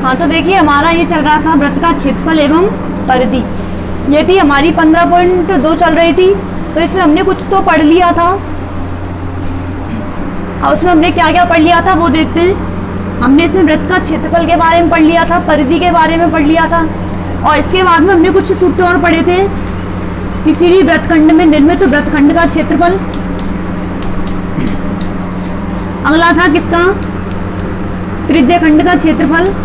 हाँ तो देखिए हमारा ये चल रहा था वृत्त का क्षेत्रफल एवं परिधि। ये थी हमारी 15.2 चल रही थी। तो इसमें हमने कुछ तो पढ़ लिया था और उसमें हमने क्या क्या पढ़ लिया था वो देखते हैं। हमने इसमें वृत्त का क्षेत्रफल के बारे में पढ़ लिया था, परिधि के बारे में पढ़ लिया था और इसके बाद में हमने कुछ सूत्र और पढ़े थे। किसी भी वृत्तखंड में निर्मित वृत्तखंड का क्षेत्रफल। अगला था किसका? त्रिज्यखंड का क्षेत्रफल।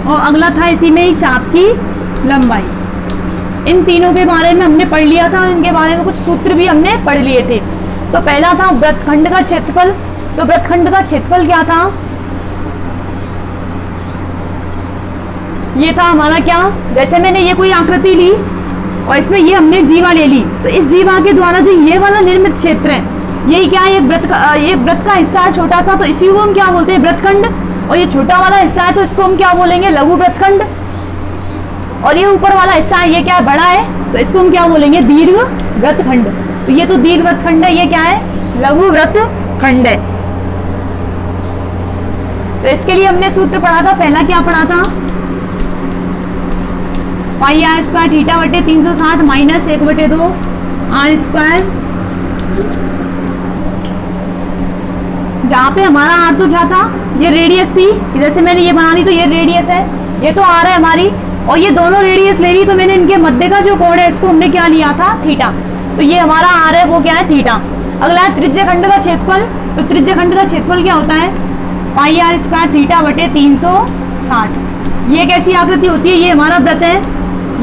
और अगला था इसी में ही चाप की लंबाई। इन तीनों के बारे में हमने पढ़ लिया था। इनके बारे में कुछ सूत्र भी हमने पढ़ लिए थे। तो पहला था वृत्तखंड का क्षेत्रफल। तो वृत्तखंड का क्षेत्रफल क्या था? ये था हमारा क्या, जैसे मैंने ये कोई आकृति ली और इसमें ये हमने जीवा ले ली, तो इस जीवा के द्वारा जो ये वाला निर्मित क्षेत्र है यही क्या है, ये वृत्त का हिस्सा है छोटा सा, तो इसी को हम क्या बोलते हैं? वृत्तखंड। और ये छोटा वाला हिस्सा है तो इसको हम क्या बोलेंगे? लघु वृत्तखंड। और ये ऊपर वाला हिस्सा है ये क्या है? बड़ा है, तो इसको हम क्या बोलेंगे? दीर्घ वृत्तखंड। तो ये तो दीर्घ वृत्तखंड है, ये क्या है? लघु वृत्तखंड है। तो इसके लिए हमने सूत्र पढ़ा था। पहला क्या पढ़ा था? पाई आर स्क्वायर थीटा बटे 360 माइनस 1/2 आर स्क्वायर, जहाँ पे हमारा आर तो क्या था? ये रेडियस थी। जैसे मैंने ये बना ली तो ये रेडियस है, ये तो आर है हमारी, और ये दोनों रेडियस ले ली तो मैंने इनके मध्य का जो कोण है इसको हमने क्या लिया था? थीटा। तो ये हमारा आर है, वो क्या है? थीटा। अगला है त्रिज्यखंड का क्षेत्रफल। तो त्रिज्यखंड का क्षेत्रफल क्या होता है? पाई आर स्क्वायर थीटा बटे 360। ये कैसी आकृति होती है? ये हमारा वृत्त है,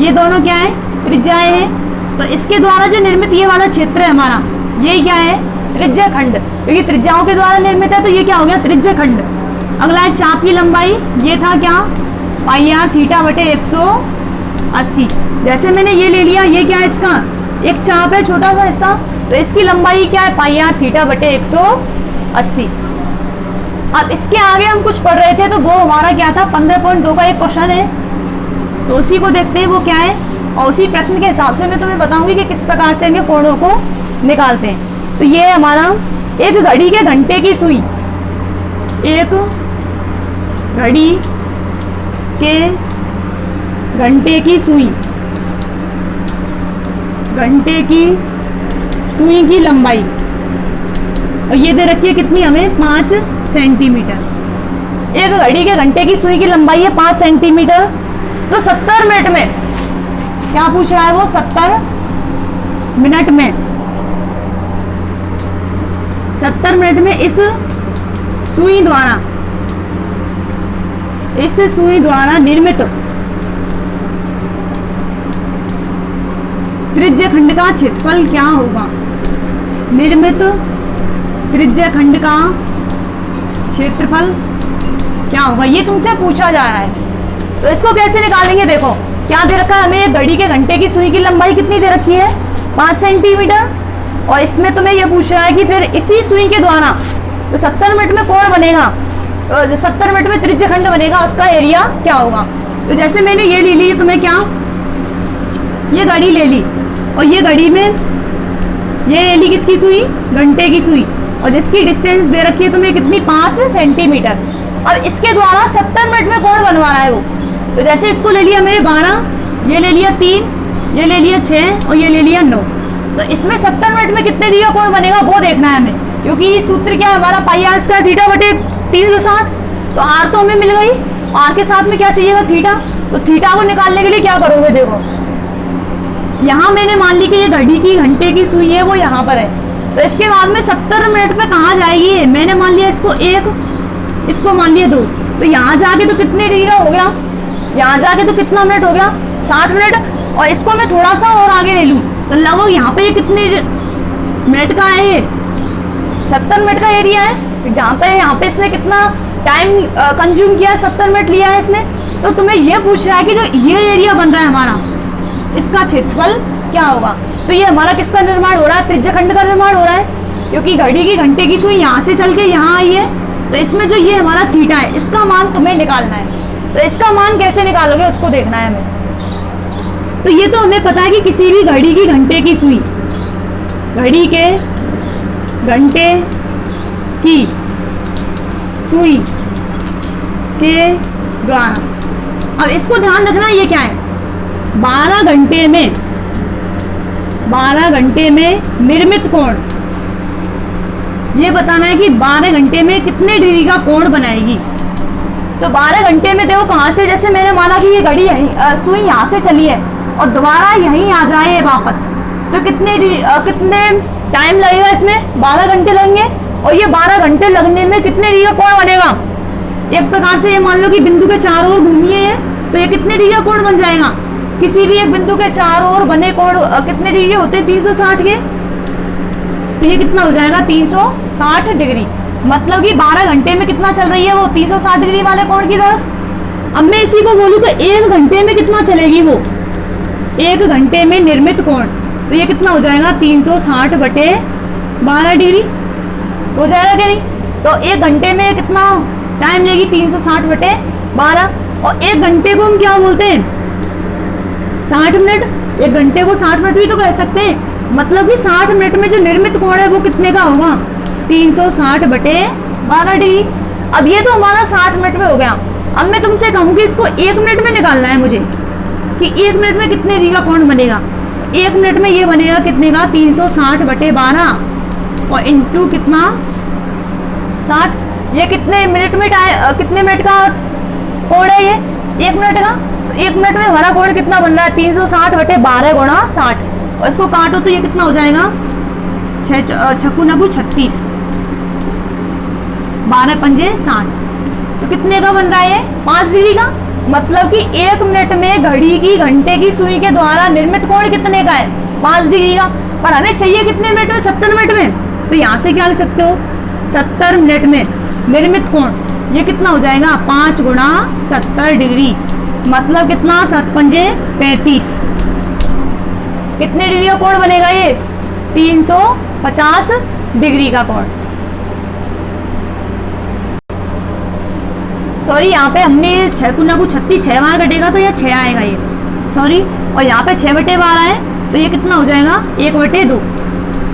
ये दोनों क्या है? त्रिज्याएं हैं। तो इसके द्वारा जो निर्मित ये वाला क्षेत्र है हमारा, ये क्या है? त्रिज्यखंड। क्योंकि त्रिज्याओं के द्वारा निर्मित है तो ये क्या हो गया? त्रिज्यखंड। अगला है चाप की लंबाई। ये था क्या? पाई आर थीटा बटे 180। जैसे मैंने ये ले लिया, ये क्या है? इसका एक चाप है, छोटा सा हिस्सा, तो इसकी लंबाई क्या है? पाई आर थीटा बटे 180। अब इसके आगे हम कुछ पढ़ रहे थे तो वो हमारा क्या था? 15.2 का एक क्वेश्चन है, तो उसी को देखते हैं वो क्या है। और उसी प्रश्न के हिसाब से मैं तुम्हें बताऊंगी कि किस प्रकार से इनके कोणों को निकालते हैं। तो ये है हमारा एक घड़ी के घंटे की सुई। एक घड़ी के घंटे की सुई, घंटे की सुई की लंबाई, और ये दे रखी है कितनी हमें? 5 सेंटीमीटर। एक घड़ी के घंटे की सुई की लंबाई है 5 सेंटीमीटर। तो 70 मिनट में क्या पूछ रहा है वो? 70 मिनट में, 70 मिनट में इस सुई द्वारा निर्मित त्रिज्यखंड का क्षेत्रफल क्या होगा? निर्मित त्रिज्यखंड का क्षेत्रफल क्या होगा? ये तुमसे पूछा जा रहा है। तो इसको कैसे निकालेंगे? देखो क्या दे रखा है हमें? एक घड़ी के घंटे की सुई की लंबाई कितनी दे रखी है? 5 सेंटीमीटर। और इसमें तुम्हें यह पूछ रहा है कि फिर इसी सुई के द्वारा तो 70 मिनट में कोण बनेगा, तो जो 70 मिनट में त्रिज्यखंड बनेगा उसका एरिया क्या होगा? तो जैसे मैंने ये ले ली, तुम्हें क्या, ये घड़ी ले ली और ये घड़ी में ये ले ली किसकी सुई? घंटे की सुई, और जिसकी डिस्टेंस दे रखी है तुम्हें कितनी? 5 सेंटीमीटर। और इसके द्वारा 70 मिनट में कोण बनवा रहा है वो। तो जैसे इसको ले लिया मैंने 12, ये ले लिया 3, ये ले लिया 6 और ये ले लिया 9। तो इसमें 70 मिनट में कितने दिया कोण बनेगा वो देखना है हमें, क्योंकि सूत्र क्या है हमारा? पाई आर स्क्वायर थीटा बटे 360। तो आर तो हमें मिल गई, आर के साथ में क्या चाहिएगा? थीटा। तो थीटा को निकालने के लिए क्या करोगे? देखो यहाँ मैंने मान ली कि ये घड़ी की घंटे की सुई है वो यहाँ पर है, तो इसके बाद में 70 मिनट में कहाँ जाएगी? मैंने मान लिया इसको 1, इसको मान लिया 2, तो यहाँ जाके तो कितने डिग्री हो गया? यहाँ जाके तो कितना मिनट हो गया? 60 मिनट। और इसको मैं थोड़ा सा और आगे ले लूँ तो लगभग यहाँ पे ये कितने मिनट का है? ये 70 मिनट का एरिया है। जहाँ पे यहाँ पे इसने कितना टाइम कंज्यूम किया? 70 मिनट लिया है इसने। तो तुम्हें ये पूछ रहा है कि जो ये एरिया बन रहा है हमारा, इसका क्षेत्रफल क्या होगा? तो ये हमारा किसका निर्माण हो रहा है? त्रिज्यखंड का निर्माण हो रहा है, क्योंकि घड़ी की घंटे की सुई यहाँ से चल के यहाँ आई है। तो इसमें जो ये हमारा थीटा है इसका मान तुम्हें निकालना है। तो इसका मान कैसे निकालोगे उसको देखना है हमें। तो ये तो हमें पता है कि किसी भी घड़ी की घंटे की सुई, घड़ी के घंटे की सुई के द्वारा। अब इसको ध्यान रखना, ये क्या है, 12 घंटे में, 12 घंटे में निर्मित कोण, ये बताना है कि 12 घंटे में कितने डिग्री का कोण बनाएगी। तो 12 घंटे में देखो कहाँ से, जैसे मैंने माना कि ये घड़ी यहीं, सुई यहाँ से चली है और दोबारा यहीं आ जाए वापस, तो कितने टाइम लगेगा इसमें, 12 घंटे लगेंगे। और ये 12 घंटे लगने में कितने डिग्री का कोण बनेगा, एक प्रकार से ये मान लो कि बिंदु के चारों ओर घूमिए है, तो ये कितने डिग्री का कोण बन जाएगा। किसी भी एक बिंदु के चारों ओर बने कोण कितने डिग्री होते हैं, 360 के, तो ये कितना हो जाएगा 360 डिग्री। मतलब कि 12 घंटे में कितना चल रही है वो, 360 डिग्री वाले कोण की तरफ। अब मैं इसी को बोलूँ तो 1 घंटे में कितना चलेगी वो, 1 घंटे में निर्मित कोण, तो ये कितना हो जाएगा 360 बटे 12 डिग्री हो जाएगा क्या नहीं। तो 1 घंटे में कितना टाइम लेगी, 360 बटे 12। और 1 घंटे को हम क्या बोलते हैं, 60 मिनट। 1 घंटे को 60 मिनट भी तो कह सकते हैं। मतलब कि 60 मिनट में जो निर्मित कोण है वो कितने का होगा, 360 बटे 12 डिग्री। अब ये तो हमारा 60 मिनट में हो गया। अब मैं तुमसे कहूँगी इसको 1 मिनट में निकालना है मुझे, कि 1 मिनट में कितने डिग्री का कोण बनेगा। 1 मिनट में ये बनेगा कितने का, 360 बटे 12 और इंटू कितना 60। ये कितने मिनट में कितने मिनट का कोण है ये, 1 मिनट का। तो 1 मिनट में हमारा कोण कितना बन रहा है, 360 बटे 12 गुणा 60। और इसको काटो तो ये कितना हो जाएगा, 6 9 36, 12 पंजे 60। तो कितने का बन रहा है ये, 5 डिग्री का। मतलब कि 1 मिनट में घड़ी की घंटे की सुई के द्वारा निर्मित कोण कितने का है, 5 डिग्री का। पर हमें चाहिए कितने मिनट में, 70 मिनट में। तो यहाँ से क्या लिख सकते हो, 70 मिनट में निर्मित कोण, ये कितना हो जाएगा 5 गुणा 70 डिग्री। मतलब कितना, 7 पंजे 35। कितने डिग्री का कोण बनेगा ये, 350 डिग्री का कोण। सॉरी, यहाँ पे हमने 6 गुना 36, 6 बार कटेगा तो ये 6 आएगा ये, सॉरी। और यहाँ पे 6 बटे 12 है, तो ये कितना हो जाएगा 1 बटे 2,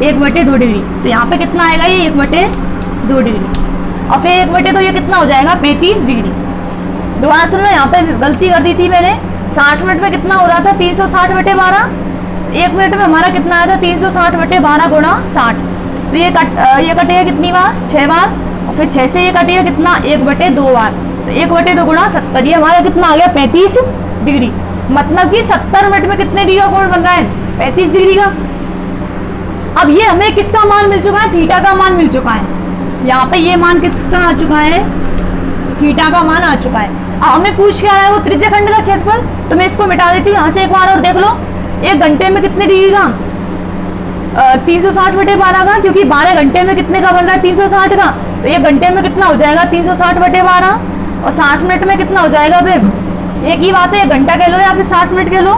1 बटे 2 डिग्री। तो यहाँ पे कितना आएगा ये 1 बटे 2 डिग्री। और फिर 1 बटे 2 ये कितना हो जाएगा 35 डिग्री। दोबारा सुनो, यहाँ पे गलती कर दी थी मैंने। 60 मिनट में कितना हो रहा था, 360 बटे 12। 1 मिनट में हमारा कितना आया था, 360 बटे 12 गुणा 60। तो ये कटेगा कितनी बार, 6 बार। और फिर 6 से ये कटेगा कितना, 1 बटे 2 बार। तो 1 बटे 2 गुणा 70, ये हमारा कितना आ गया 35 डिग्री। मतलब कि 70 मिनट में कितने डिग्री का कोण बन रहा है, 35 डिग्री का। अब ये हमें किसका मान मिल चुका है, थीटा का मान मिल चुका है। यहाँ पे ये मान किसका आ चुका है, थीटा का मान आ चुका है। अब हमें पूछ क्या है, वो त्रिज्यखंड का क्षेत्रफल। तो मैं इसको मिटा देती हूँ यहाँ से एक बार और देख लो। 1 घंटे में कितने डिग्री का, 360 बटे 12 का, क्योंकि 12 घंटे में कितने का बन रहा है 360 का। तो 1 घंटे में कितना हो जाएगा 360 बटे 12। और 60 मिनट में कितना हो जाएगा, फिर एक ही बात है, 1 घंटा कह लो या फिर 60 मिनट कह लो।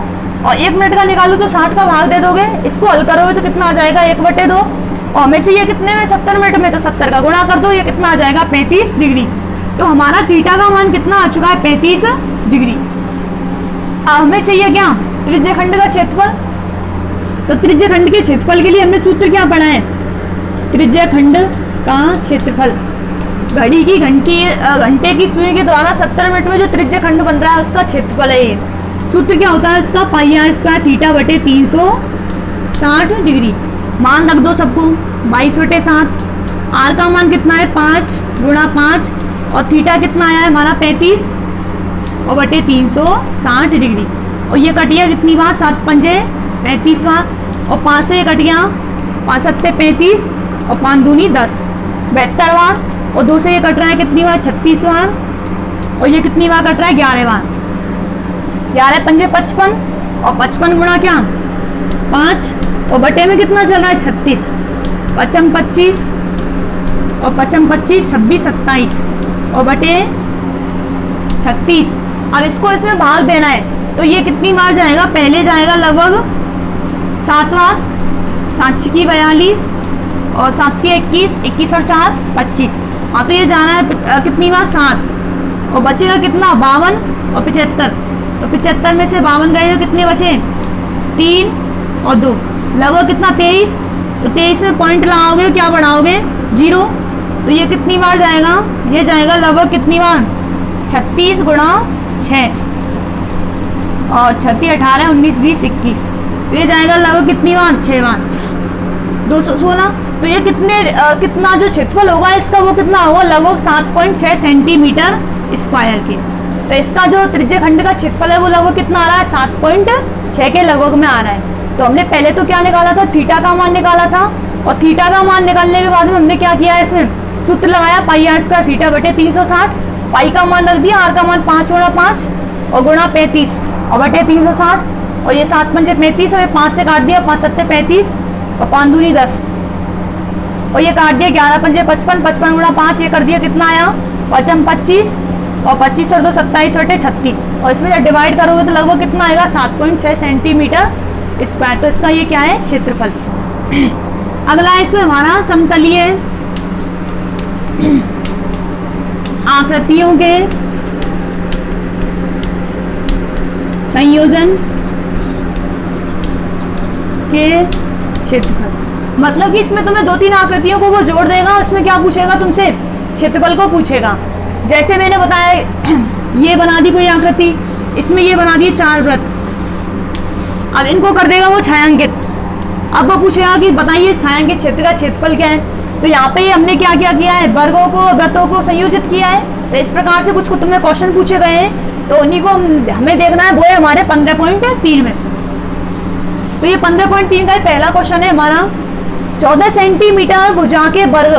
और 1 मिनट का निकालो तो 60 का भाग दे दोगे, इसको हल करोगे तो कितना आ जाएगा 1 बटे 2। और हमें चाहिए कितने में, 70 मिनट में, तो 70 का गुणा कर दो, ये कितना आ जाएगा 35 डिग्री। तो हमारा थीटा का मान कितना आ चुका है 35 डिग्री। अब हमें चाहिए क्या, त्रिज्यखंड का क्षेत्रफल। तो त्रिज्यखंड के क्षेत्रफल के लिए हमने सूत्र क्या पढ़ा है, त्रिज्यखंड का क्षेत्रफल। घड़ी की घंटे की सुई के द्वारा 70 मिनट में जो त्रिज्यखंड बन रहा है उसका क्षेत्रफल है ये। सूत्र क्या होता है उसका, पाई आर स्क्वायर थीटा बटे 360 डिग्री। मान रख दो सबको, 22 बटे 7। आर का मान कितना है 5 गुणा 5 और थीटा कितना आया है हमारा 35 और बटे 360 डिग्री। और ये कट गया कितनी बार, 7 पंजे 35 बार। और 5 से ये कट गया, 5 सत्ते 35 और 5 दूनी 10, 72 बार। और 2 से ये कट रहा है कितनी बार, 36 बार। और ये कितनी बार कट रहा है, 11 बार। 11 पंजे 55 और 55 गुणा क्या 5 और बटे में कितना चल रहा है 36, 55 25 और 55 25 26 27 और बटे 36। अब इसको इसमें भाग देना है तो ये कितनी बार जाएगा, पहले जाएगा लगभग 7 बार, 7 की 42 और 7 की 21, 21 और 4 25। हाँ तो ये जाना है कितनी बार 7 और बचेगा कितना 52 और 75। तो 75 में से 52 गए तो कितने बचे 3 और 2, लगभग कितना 23। तो 23 में पॉइंट लगाओगे क्या बढ़ाओगे 0 तो ये कितनी बार जाएगा, ये जाएगा लगभग कितनी बार, 36 गुणा 6 और 36 18 19 20 21, तो ये जाएगा लगभग कितनी बार, 6 बार, 216। तो ये कितना जो क्षेत्रफल होगा इसका वो कितना होगा, लगभग 7.6 सेंटीमीटर स्क्वायर के। तो इसका जो त्रिज्य खंड का क्षेत्रफल है वो लगभग कितना आ रहा है, 7.6 के लगभग में आ रहा है। तो हमने पहले तो क्या निकाला था, थीटा का मान निकाला था, और थीटा का मान निकालने के बाद में हमने क्या किया है, इसमें सूत्र लगाया पाई आर स्क्वायर थीटा बटे 360, पाई का मान रख दिया, आर का मान 5 गुणा 5 और गुणा 35 और बटे 360, और ये 7 पंजे 35 और 5 से काट दिया, 5 सत्ते 35 और 5 दूनी 10 और ये काट दिया, 11 पंजे 55, 55 गुणा 5 ये कर दिया कितना आया, 5 25 और 25 और 2 27 बटे 36, और इसमें जब डिवाइड करोगे तो लगभग कितना आएगा, 7.6 सेंटीमीटर स्क्वायर। तो इसका ये क्या है, क्षेत्रफल। अगला है इसमें हमारा समतलीय आकृतियों के संयोजन के क्षेत्रफल। मतलब कि इसमें तुम्हें 2-3 आकृतियों को वो जोड़ देगा, उसमें क्या पूछेगा तुमसे, क्षेत्रफल को पूछेगा। जैसे मैंने बताया ये बना दी कोई आकृति, इसमें ये बना दी 4 वृत्त, अब इनको कर देगा वो छायांकित। अब वो पूछेगा कि बताइए छायांकित क्षेत्र का क्षेत्रफल क्या है। तो यहाँ पे हमने क्या क्या किया है, वर्गों को वृत्तों को संयोजित किया है। तो इस प्रकार से कुछ तुमने क्वेश्चन पूछे गए हैं, तो उन्हीं को हमें देखना है, वो है हमारे 15.3 में। तो ये 15.3 का पहला क्वेश्चन है हमारा, 14 सेंटीमीटर भुजा के वर्ग,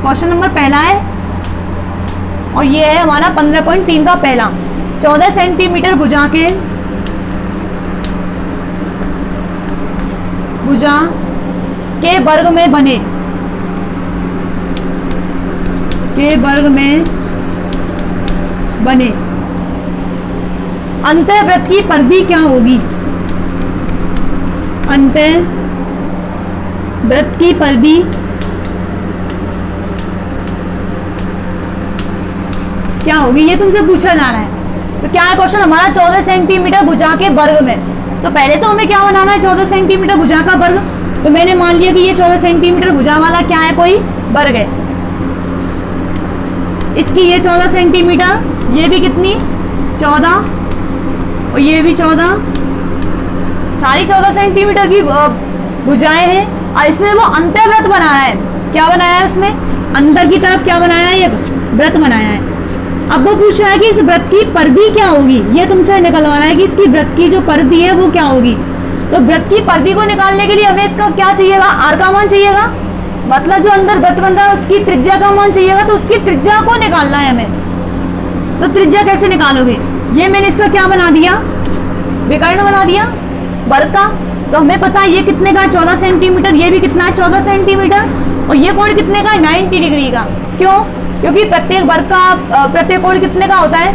क्वेश्चन नंबर पहला है, और ये है हमारा 15.3 का पहला, 14 सेंटीमीटर भुजा के वर्ग में बने, अंतःवृत्त की परिधि क्या होगी, अंतःवृत्त की परिधि क्या होगी, ये तुमसे पूछा जा रहा है। तो क्या है क्वेश्चन हमारा, 14 सेंटीमीटर भुजा के वर्ग में। तो पहले तो हमें क्या बनाना है, 14 सेंटीमीटर भुजा का वर्ग। तो मैंने मान लिया कि ये 14 सेंटीमीटर भुजा वाला क्या है, कोई वर्ग है। इसकी ये 14 सेंटीमीटर, ये भी कितनी 14 और ये भी 14, सारी 14 सेंटीमीटर की भुजाएं हैं। और इसमें वो अंतःवृत्त बनाया है, क्या बनाया है उसमें, अंदर की तरफ क्या बनाया है, ये वृत्त बनाया है। अब वो पूछ रहा है कि इस वृत्त की परिधि क्या होगी, ये तुमसे निकलवाना है कि इसकी वृत्त की जो परिधि है वो क्या होगी। तो वृत्त की परिधि को निकालने के लिए हमें इसका क्या चाहिएगा, आर का मान चाहिएगा, मतलब जो अंदर वृत्त बन रहा है उसकी त्रिज्या का मान चाहिएगा। तो उसकी त्रिज्या को निकालना है हमें। तो त्रिज्या कैसे निकालोगे, ये मैंने इसका क्या बना दिया, विकर्ण बना दिया वर्ग का। तो हमें पता है ये कितने का है, 14 सेंटीमीटर, ये भी कितना है 14 सेंटीमीटर, और ये कोण कितने का है, 90 डिग्री का। क्यों, क्योंकि प्रत्येक वर्ग का प्रत्येक कोण कितने का होता है,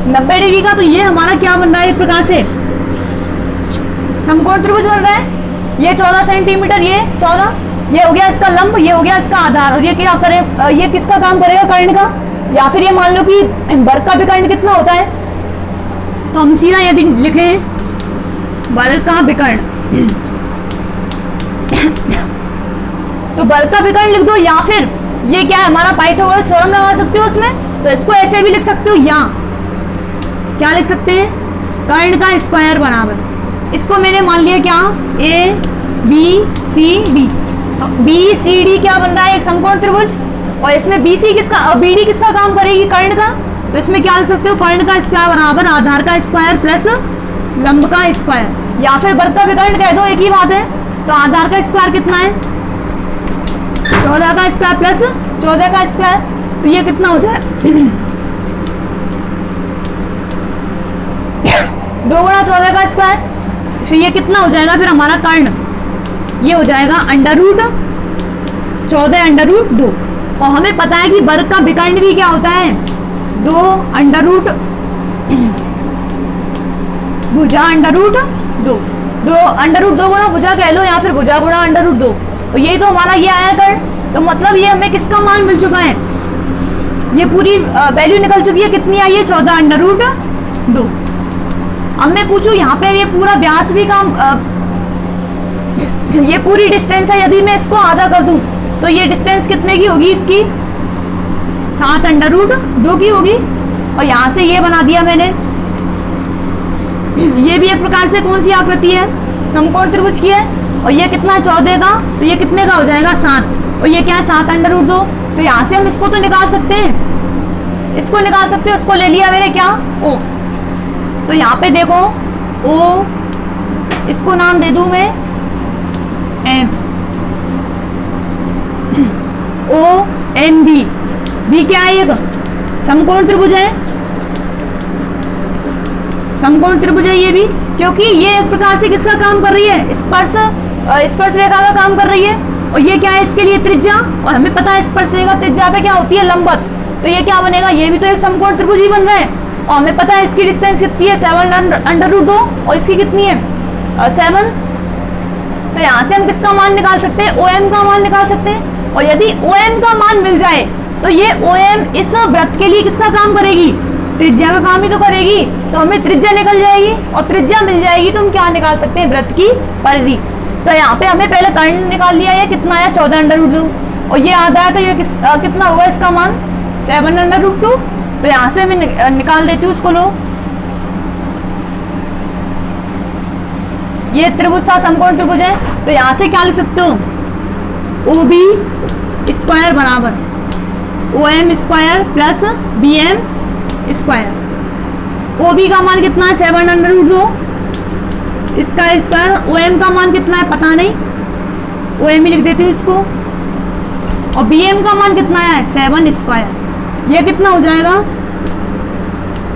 90 डिग्री का। तो ये हमारा क्या बन रहा है, एक प्रकार से समकोण त्रिभुज बन रहा है। ये 14 सेंटीमीटर, ये 14, ये हो गया इसका लंब, ये हो गया इसका आधार, और ये क्या करे, ये किसका काम करेगा, कर्ण का। या फिर ये मान लो कि वर्ग का विकर्ण कितना होता है, तो हम सीधा यदि लिखे वर्ग का विकर्ण तो वर्ग का विकर्ण लिख दो, या फिर ये क्या है हमारा पाइथागोरस थ्योरम लगा सकते हो उसमें। तो इसको ऐसे भी लिख सकते हो, या क्या लिख सकते हैं, कर्ण का स्क्वायर बराबर, इसको मैंने मान लिया क्या, ए बी सी डी। तो बी सी डी क्या बन रहा है, एक समकोण त्रिभुज, और इसमें बी सी किसका, बी डी किसका काम करेगी, कर्ण का। तो इसमें क्या लिख सकते हो, कर्ण का स्क्वायर बराबर आधार का स्क्वायर प्लस लंब का स्क्वायर, या फिर वर्ग का विकर्ण कह दो, एक ही बात है। तो आधार का स्क्वायर कितना है, 14 का स्क्वायर प्लस 14 का स्क्वायर, तो ये कितना हो जाए 2 गुणा 14 का स्क्वायर। तो ये कितना हो जाएगा फिर हमारा कर्ण, ये हो जाएगा √14 √2। और हमें पता है कि वर्ग का विकर्ण भी क्या होता है, 2 √, भुजा √2, 2 √2 गुणा भुजा कह लो, या फिर भुजा गुणा √2। तो यही तो हमारा ये आया कर्ण। तो मतलब ये हमें किसका मान मिल चुका है, ये पूरी वैल्यू निकल चुकी है, कितनी आई है 14 √2। अब मैं पूछूं यहाँ पे ये पूरा व्यास भी काम ये पूरी डिस्टेंस है, यदि मैं इसको आधा कर दूं तो ये डिस्टेंस कितने की होगी इसकी? 7√2 की होगी। और यहाँ से ये बना दिया मैंने। ये भी एक प्रकार से कौन सी आकृति है? समकोण त्रिभुज की है। और ये कितना है? 14 का। तो ये कितने का हो जाएगा? 7। और ये क्या है? 7√2। तो यहाँ से हम इसको तो निकाल सकते हैं, इसको निकाल सकते हैं। उसको ले लिया मैंने क्या? ओ। तो यहाँ पे देखो ओ, इसको नाम दे दूं मैं M, O N B. B क्या है? एक समकोण त्रिभुज है, समकोण त्रिभुज है ये भी, क्योंकि ये एक प्रकार से किसका काम कर रही है? स्पर्श रेखा का काम कर रही है। और ये क्या है? इसके लिए त्रिज्या। और हमें पता है स्पर्श रेखा त्रिज्या पे क्या होती है? लंबवत। तो ये क्या बनेगा? ये भी तो एक समकोण त्रिभुज ही बन रहा है। और हमें पता है इसकी डिस्टेंस कितनी है? 7√2। और इसकी कितनी है? 7। तो यहाँ से हम किसका मान निकाल सकते हैं? OM का मान निकाल सकते हैं। और यदि OM का मान मिल जाए तो ये OM इस वृत्त के लिए किसका काम करेगी? त्रिज्या का काम ही तो करेगी। तो हमें त्रिज्या निकल जाएगी, और त्रिज्या मिल जाएगी तो हम क्या निकाल सकते हैं? वृत्त की परिधि। तो यहाँ पे हमें पहले कर्ण निकाल लिया। ये कितना आया? 14√2। और ये आधा है तो ये कितना होगा इसका मान? 7√2। तो यहाँ से मैं निकाल देती हूँ उसको। लो, ये त्रिभुज था, समकोण त्रिभुज है। तो यहाँ से क्या लिख सकते हो? OB स्क्वायर बराबर OM square plus BM square. OB का मान कितना है? 7√2। इसका स्क्वायर। OM का मान कितना है? पता नहीं, OM ही लिख देती हूँ इसको। और BM का मान कितना है? 7 स्क्वायर। ये कितना हो जाएगा?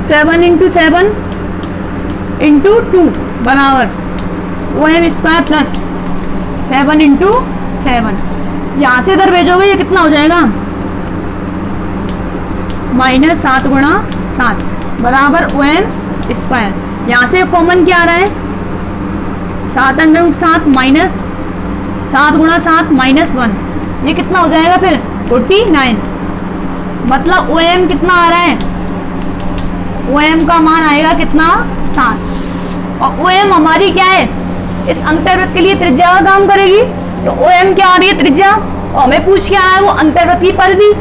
7 × 7 × 2 बराबर OM स्क्वायर प्लस 7 × 7। यहाँ से इधर भेजोगे ये कितना हो जाएगा? -7 × 7 बराबर OM स्क्वायर। यहाँ से कॉमन क्या आ रहा है? 7√7 माइनस 7 × 7 -1। ये कितना हो जाएगा फिर? 49। मतलब OM कितना आ रहा है? OM का मान आएगा कितना? 7। और OM हमारी क्या है? इस अंतर्वृत्त के लिए त्रिज्या का काम करेगी। तो OM क्या आ रही है? त्रिज्या। और हमें पूछ क्या रहा है? वो अंतर्वृत्त की परिधि।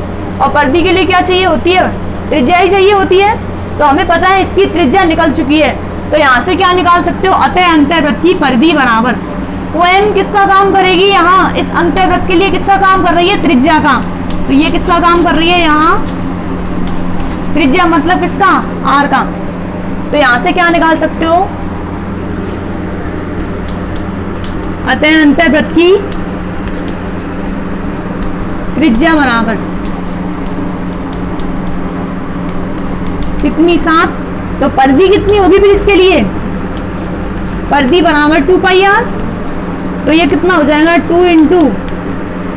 और परिधि के लिए क्या चाहिए होती है? त्रिज्या ही चाहिए होती है। तो हमें पता है इसकी त्रिज्या निकल चुकी है। तो यहाँ से क्या निकाल सकते हो? अतः अंतर्वृत्त की परिधि बराबर OM किसका काम करेगी? यहाँ इस अंतर्वृत्त के लिए किसका काम कर रही है? त्रिज्या का। तो ये किसका काम कर रही है? यहाँ त्रिज्या मतलब किसका? R का। तो यहाँ से क्या निकाल सकते हो? अतः अंतर्वृत्त की त्रिज्या बराबर कितनी? 7। तो परिधि कितनी होगी फिर इसके लिए? परिधि बराबर 2πr। तो ये कितना हो जाएगा? 2 ×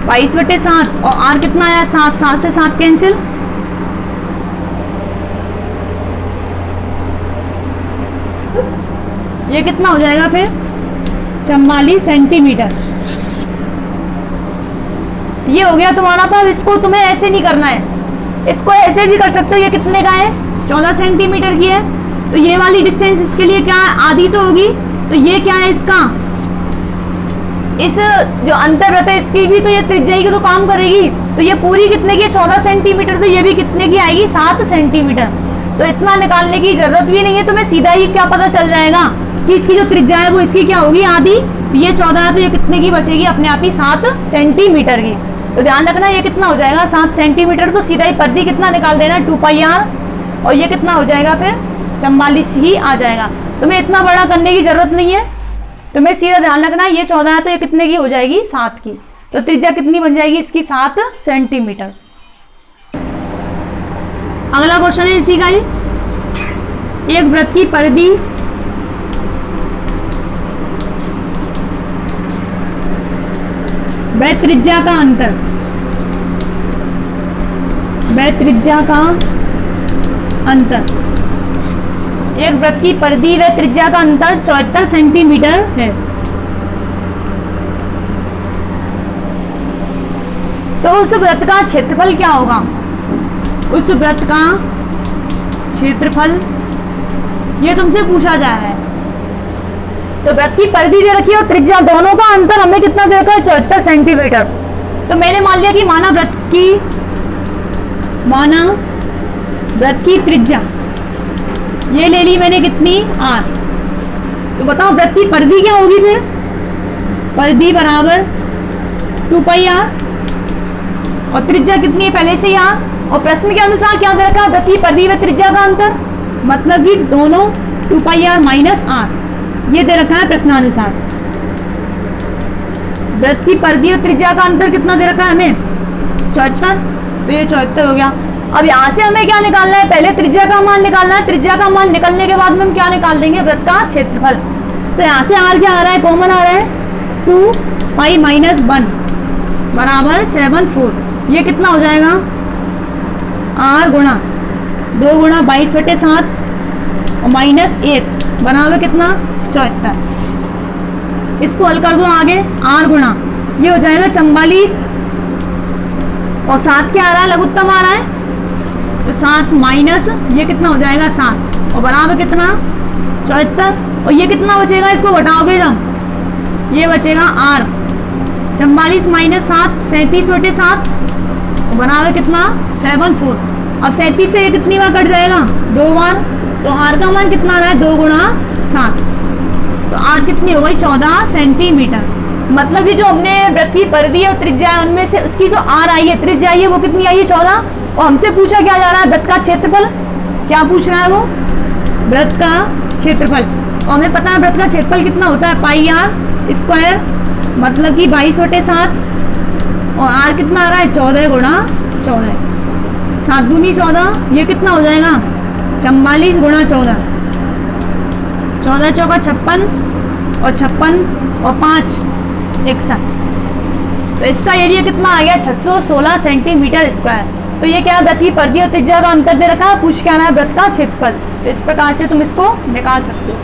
22/7। और R कितना आया? 7। 7 से 7 कैंसिल। ये कितना हो जाएगा फिर? 44 सेंटीमीटर। ये हो गया तुम्हारा पास। इसको तुम्हें ऐसे नहीं करना है, इसको ऐसे भी कर सकते हो। ये कितने का है? 14 सेंटीमीटर की है। तो ये वाली डिस्टेंस इसके लिए क्या है? आधी तो होगी। तो ये क्या है इसका? इस जो अंतर्वृत्त है इसकी भी तो ये त्रिज्या की तो काम करेगी। तो ये पूरी कितने की है? 14 सेंटीमीटर। तो ये भी कितने की आएगी? 7 सेंटीमीटर। तो इतना निकालने की जरूरत भी नहीं है, तुम्हें सीधा ही क्या पता चल जाएगा कि इसकी जो त्रिज्या है वो इसकी क्या होगी? आधी। तो ये 14 है तो ये कितने की बचेगी? अपने आप ही 7 सेंटीमीटर की। तो ध्यान रखना ये कितना हो जाएगा? 7 सेंटीमीटर। तो सीधा ही परिधि कितना निकाल देना? 2πr। और ये कितना हो जाएगा फिर? 44 ही आ जाएगा। तुम्हें इतना बड़ा करने की जरूरत नहीं है, तुम्हें सीधा ध्यान रखना ये 14 है तो ये कितने की हो जाएगी? 7 की। तो त्रिज्या कितनी बन जाएगी इसकी? 7 सेंटीमीटर। अगला क्वेश्चन है इसी का ही। एक वृत्त की परिधि व त्रिज्या का अंतर, व त्रिज्या का अंतर, एक वृत्त की परिधि व त्रिज्या का अंतर 74 सेंटीमीटर है। तो उस वृत्त का क्षेत्रफल क्या होगा? उस वृत्त का क्षेत्रफल ये तुमसे पूछा जा रहा है। तो वृत्त की परिधि दे रखी है और त्रिज्या, दोनों का अंतर हमें कितना दे रखा है? 74 सेंटीमीटर। तो मैंने मान लिया कि मानव व्रत की त्रिज्या ये ले ली मैंने कितनी r। तो बताओ व्रत की परिधि क्या होगी फिर, परिधि बराबर 2 पाई r और त्रिज्या कितनी है पहले से r। और प्रश्न के अनुसार क्या दे रखा है, व्रत की परिधि व त्रिज्या का अंतर, मतलब कि दोनों 2 पाई r माइनस r ये दे रखा है प्रश्नानुसार। व्रत की परिधि और त्रिज्या का अंतर कितना दे रखा है हमें 74, तो ये 74 हो गया। अब यहाँ से हमें क्या निकालना है, पहले त्रिज्या का मान निकालना है। त्रिज्या का मान निकलने के बाद में हम क्या निकाल देंगे, व्रत का क्षेत्रफल। तो यहाँ से r क्या आ रहा है, कॉमन आ रहा है 2 पाई माइनस 1 बराबर 74। ये कितना हो जाएगा, r गुणा 2 गुणा 22/7 और माइनस 1 बराबर कितना 74। इसको हल कर दो आगे, r गुणा ये हो जाएगा 44 और 7 क्या आ रहा है, लघुत्तम आ रहा है, तो 7 माइनस ये कितना हो जाएगा 7 और बराबर कितना 74। और ये कितना बचेगा, इसको घटाओगे जब ये बचेगा r 44 माइनस 7 37/7 बराबर कितना 74। अब 37 से ये कितनी बार कट जाएगा 2 बार, तो r का मान कितना आ रहा है 2 गुणा 7, तो r कितनी हो गई 14 सेंटीमीटर। मतलब कि जो हमने व्रत की परिधि और त्रिज्या है उनमें से उसकी जो r आई है, त्रिज्या आई है, वो कितनी आई है 14। और हमसे पूछा क्या जा रहा है, व्रत का क्षेत्रफल। क्या पूछ रहा है वो, व्रत का क्षेत्रफल। और हमें पता है व्रत का क्षेत्रफल कितना होता है पाई r स्क्वायर, मतलब कि 22/7 और r कितना आ रहा है 14 गुणा 14, 7 दूनी 14, ये कितना हो जाएगा 44 गुणा 14, 14 चौका 56 और 56 और 5 61। तो इसका एरिया कितना आ गया 616 सेंटीमीटर स्क्वायर। तो ये क्या, व्रत की परिधि और त्रिज्या का अंतर दे रखा है, पूछ के आना है व्रत का क्षेत्रफल। तो इस प्रकार से तुम इसको निकाल सकते हो।